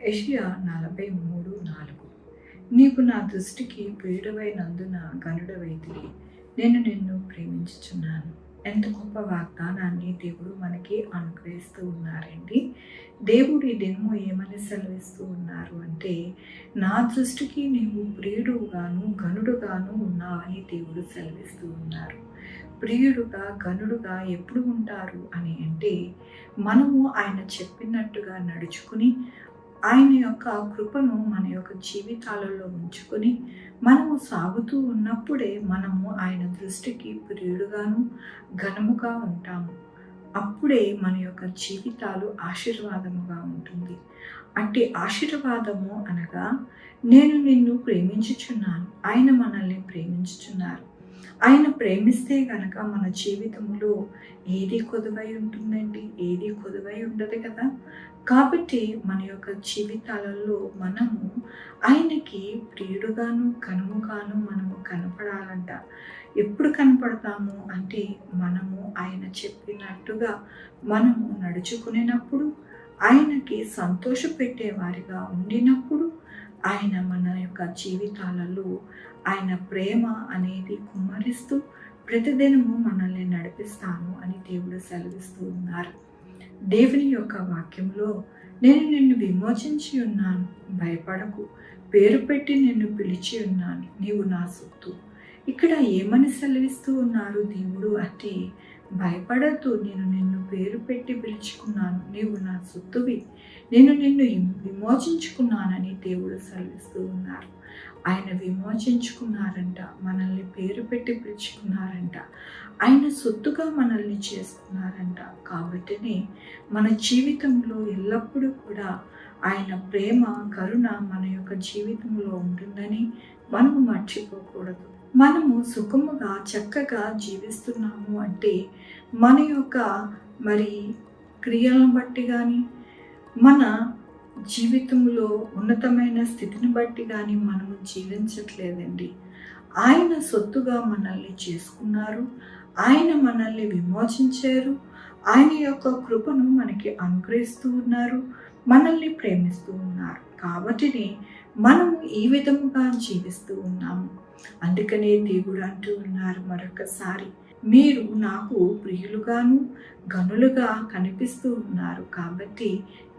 యెషయా 43:4 నీవు నా దృష్టికి ప్రియుడవైనందున గనుడవైతివి, నేను నిన్ను ప్రేమించుచున్నాను. ఎంత గొప్ప వాగ్దానాన్ని దేవుడు మనకి అనుగ్రహిస్తూ ఉన్నారండి. దేవుడు ఈ దినము ఏమని సెలవిస్తూ ఉన్నారు అంటే, నా దృష్టికి నీవు ప్రియుడుగాను గనుడుగాను ఉన్నావని దేవుడు సెలవిస్తూ ఉన్నారు. ప్రియుడుగా గనుడుగా ఎప్పుడు ఉంటారు అని అంటే, మనము ఆయన చెప్పినట్టుగా నడుచుకుని ఆయన యొక్క కృపను మన యొక్క జీవితాలలో ఉంచుకొని మనము సాగుతూ ఉన్నప్పుడే మనము ఆయన దృష్టికి ప్రియుడుగాను ఘనముగా ఉంటాము. అప్పుడే మన యొక్క జీవితాలు ఆశీర్వాదముగా ఉంటుంది. అట్టి ఆశీర్వాదము అనగా, నేను నిన్ను ప్రేమించుచున్నాను, ఆయన మనల్ని ప్రేమించుచున్నారు. ఆయన ప్రేమిస్తే గనక మన జీవితంలో ఏది కొదువై ఉంటుందండి? ఏది కొదువై ఉండదు కదా. కాబట్టి మన యొక్క జీవితాలలో మనము ఆయనకి ప్రియుడుగాను కనుముగాను మనము కనపడాలంట. ఎప్పుడు కనపడతాము అంటే, మనము ఆయన చెప్పినట్టుగా మనము నడుచుకునేటప్పుడు, ఆయనకి సంతోషపెట్టే వారిగా ఉండినప్పుడు, ఆయన మన యొక్క జీవితాలలో ఆయన ప్రేమ అనేది కుమ్మరిస్తూ ప్రతిదినము మనల్ని నడిపిస్తాను అని దేవుడు సెలవిస్తూ ఉన్నారు. దేవుని యొక్క వాక్యంలో, నేను నిన్ను విమోచించి ఉన్నాను, భయపడకు, పేరు పెట్టి నిన్ను పిలిచి ఉన్నాను, నీవు నా సొత్తు. ఇక్కడ ఏమని సెలవిస్తూ ఉన్నారు దేవుడు అంటే, భయపడద్దు, నేను నిన్ను పేరు పెట్టి పిలుచుకున్నాను, నీవు నా సొత్తువి, నేను నిన్ను విమోచించుకున్నానని దేవుడు సెలవిస్తూ ఉన్నారు. ఆయన విమోచించుకున్నారంట, మనల్ని పేరు పెట్టి పిలుచుకున్నారంట, ఆయన సొత్తుగా మనల్ని చేసుకున్నారంట. కాబట్టినే మన జీవితంలో ఎల్లప్పుడూ కూడా ఆయన ప్రేమ కరుణ మన యొక్క జీవితంలో ఉంటుందని మనము మర్చిపోకూడదు. మనము సుఖముగా చక్కగా జీవిస్తున్నాము అంటే, మన యొక్క క్రియలను బట్టి కానీ, మన జీవితంలో ఉన్నతమైన స్థితిని బట్టి కానీ మనము జీవించట్లేదండి. ఆయన సొత్తుగా మనల్ని చేసుకున్నారు, ఆయన మనల్ని విమోచించారు, ఆయన యొక్క కృపను మనకి అనుగ్రహిస్తూ ఉన్నారు, మనల్ని ప్రేమిస్తూ ఉన్నారు. కాబట్టినే మనము ఈ విధముగా జీవిస్తూ ఉన్నాము. అందుకనే దేవుడు అంటూ ఉన్నారు మరొకసారి, మీరు నాకు ప్రియులుగాను గనులుగా కనిపిస్తూ ఉన్నారు, కాబట్టి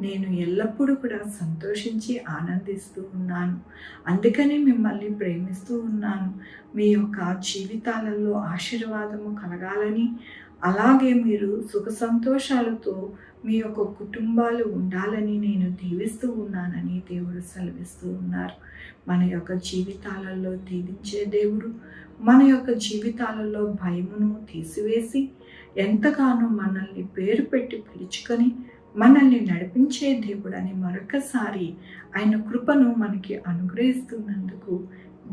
నేను ఎల్లప్పుడూ కూడా సంతోషించి ఆనందిస్తూ ఉన్నాను. అందుకని మిమ్మల్ని ప్రేమిస్తూ ఉన్నాను. మీ యొక్క జీవితాలలో ఆశీర్వాదము కలగాలని, అలాగే మీరు సుఖ సంతోషాలతో మీ యొక్క కుటుంబాలు ఉండాలని నేను దీవిస్తూ ఉన్నానని దేవుడు సెలవిస్తూ ఉన్నారు. మన యొక్క జీవితాలలో దీవించే దేవుడు, మన యొక్క జీవితాలలో భయమును తీసివేసి ఎంతగానో మనల్ని పేరు పెట్టి పిలుచుకొని మనల్ని నడిపించే దేవుడని మరొకసారి ఆయన కృపను మనకి అనుగ్రహిస్తున్నందుకు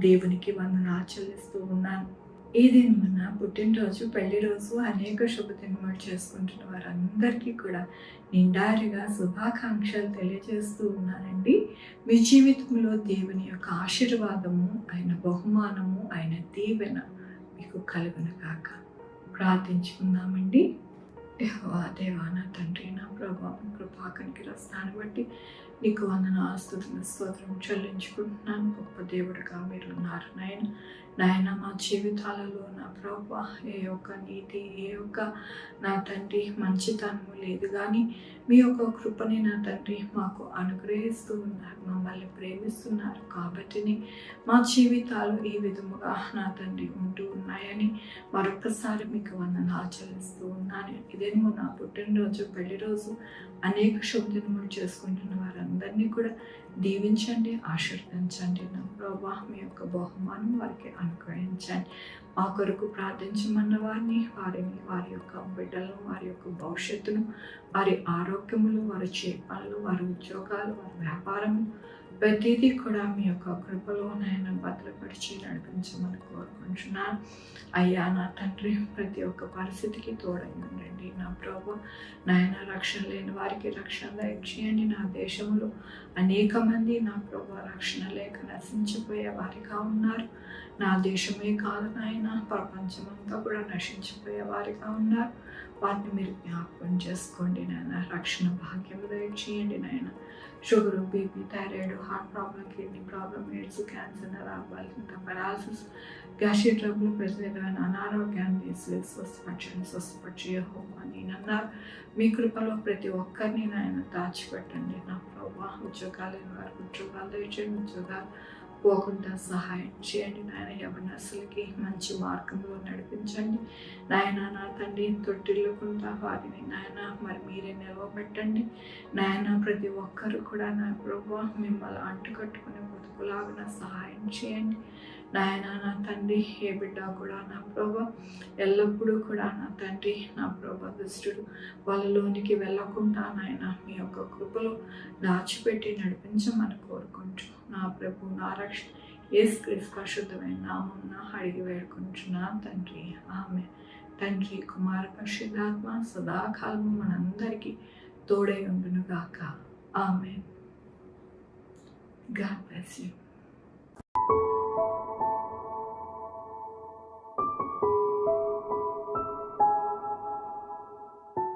దేవునికి వందనాలు చెల్లిస్తూ ఉన్నాను. ఈ దినమున పుట్టినరోజు, పెళ్లి రోజు, అనేక శుభదినములు చేసుకుంటున్న వారందరికీ కూడా నిండారుగా శుభాకాంక్షలు తెలియజేస్తూ ఉన్నానండి. మీ జీవితంలో దేవుని యొక్క ఆశీర్వాదము, ఆయన బహుమానము, ఆయన దీవెన మీకు కలుగును కాక. ప్రార్థించుకుందామండి. యెహోవా దేవా, నా తండ్రి, నా ప్రభువా, కృపా కనికరాన్ని బట్టి నీకు వందనాలు, స్తుతులు, స్తోత్రం చెల్లించుకుంటున్నాను. గొప్ప దేవుడుగా మీరు ఉన్నారు నాయన. మా జీవితాలలో నా ప్రభువా ఏ యొక్క నీతి, ఏ యొక్క నా తండ్రి మంచితనము లేదు, కానీ మీ యొక్క కృపని నా తండ్రి మాకు అనుగ్రహిస్తూ ఉన్నారు, మమ్మల్ని ప్రేమిస్తున్నారు. కాబట్టి మా జీవితాలు ఈ విధముగా నా తండ్రి ఉంటూ ఉన్నాయని మరొకసారి మీకు వందనాలు చెల్లిస్తూ ఉన్నాను. ఇదేమో నా పుట్టినరోజు, పెళ్లి రోజు, అనేక శుభదినములు చేసుకుంటున్న వారందరినీ కూడా దీవించండి, ఆశీర్వదించండి. నా ప్రభువా మీ యొక్క బహుమానం వారికి అనుగ్రహించండి. మా కొరకు ప్రార్థించమన్న వారిని, వారి యొక్క బిడ్డలను, వారి యొక్క భవిష్యత్తును, వారి ఆరోగ్యములు, వారి చేపలు, వారి ఉద్యోగాలు, వారి వ్యాపారము, ప్రతిదీ కూడా మీ యొక్క కృపలో నాయన భద్రపరిచి నడిపించమని కోరుకుంటున్నాను. అయ్యా నా తండ్రి, ప్రతి ఒక్క పరిస్థితికి తోడై ఉండండి. నా ప్రభు నాయన, రక్షణ లేని వారికి రక్షణ దయచేయండి. నా దేశంలో అనేక మంది నా ప్రభు రక్షణ లేక నశించిపోయే వారిగా ఉన్నారు. నా దేశమే కాదు నాయన, ప్రపంచమంతా కూడా నశించిపోయే వారిగా ఉన్నారు. వాటిని మీరు జ్ఞాపకం చేసుకోండి నాయన. రక్షణ భాగ్యం దయచేయండి నాయన. Sugar, BP, thyroid, heart problem, kidney problem, AIDS, cancer, నరాలు, పెరాలసిస్, గ్యాస్ట్రిక్ ట్రబుల్, ప్రతి విధమైన అనారోగ్యాన్ని తీసివేసి స్వస్థపరిచి యెహోవా నేనన్నారు. మీ కృపలో ప్రతి ఒక్కరిని నాయన దాచిపెట్టండి నా ప్రభువా. ఉద్యోగాలు లేని వారికి ఉద్యోగాలు దయచేయండి. ఉద్యోగాలు పోకుండా సహాయం చేయండి నాయన. యవనస్తులకి మంచి మార్గంలో నడిపించండి నాయన. నా తండ్రి తొట్టిల్లుకుంటా వారిని నాయన మరి మీరే నిలవబెట్టండి నాయన. ప్రతి ఒక్కరు కూడా నా ప్రభువా మిమ్మల్ని అంటుకట్టుకునే బతుకులాగా సహాయం చేయండి నాయన. నా తండ్రి ఏ బిడ్డ కూడా నా ప్రభా ఎల్లప్పుడూ కూడా నా తండ్రి నా ప్రభా దుష్టుడు వాళ్ళలోనికి వెళ్ళకుండా నాయన మీ యొక్క కృపలో దాచిపెట్టి నడిపించమని కోరుకుంటూ నా ప్రభు నా రక్షణ యేసుక్రీస్తు పరిశుద్ధమైన నామమున అడిగి వేడుకుంటున్నాను తండ్రి. ఆమె తండ్రి కుమార పరిశుద్ధాత్మ సదాకాలము మనందరికీ తోడై ఉండును గాక. ఆమె. God bless you.